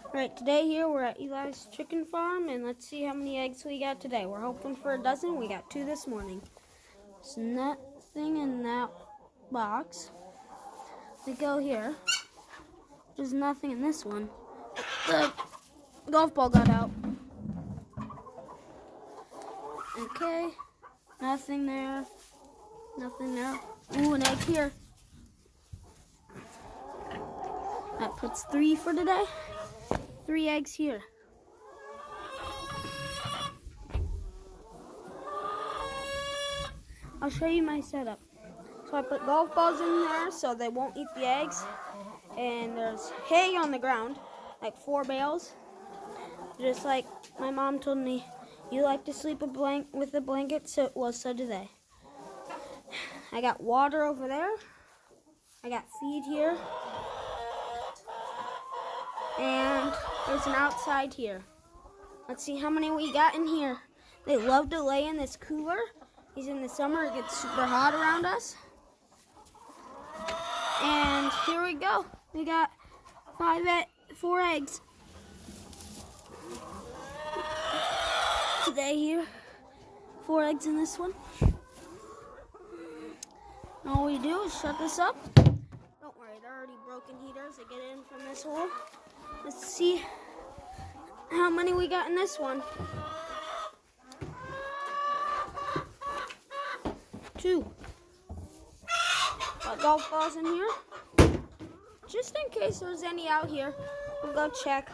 Alright, today here we're at Eli's chicken farm, and let's see how many eggs we got today. We're hoping for a dozen. We got 2 this morning. There's nothing in that box. We go here. There's nothing in this one. The golf ball got out. Okay, nothing there. Nothing there. Ooh, an egg here. That puts 3 for today. 3 eggs here. I'll show you my setup. So I put golf balls in there so they won't eat the eggs. And there's hay on the ground, like 4 bales. Just like my mom told me, you like to sleep with a blanket, so do they. I got water over there. I got feed here. And there's an outside here. Let's see how many we got in here. They love to lay in this cooler. Because in the summer it gets super hot around us. And here we go. We got 4 eggs. Today here, 4 eggs in this one. All we do is shut this up. Don't worry, they're already broken heaters that get in from this hole. Let's see how many we got in this one. 2. Got golf balls in here. Just in case there's any out here, we'll go check.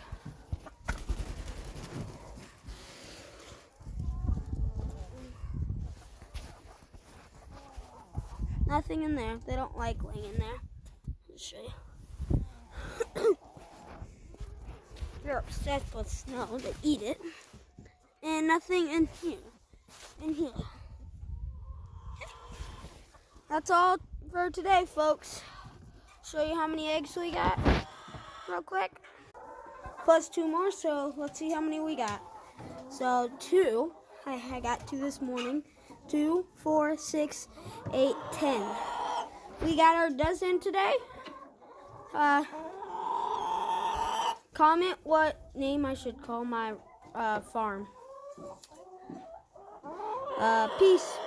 Nothing in there. They don't like laying in there. I'll show you. They're obsessed with snow. They eat it. And nothing in here. That's all for today, folks. Show you how many eggs we got real quick. Plus 2 more, so let's see how many we got. So 2, I got 2 this morning. 2, 4, 6, 8, 10. We got our dozen today. Comment what name I should call my farm. Peace.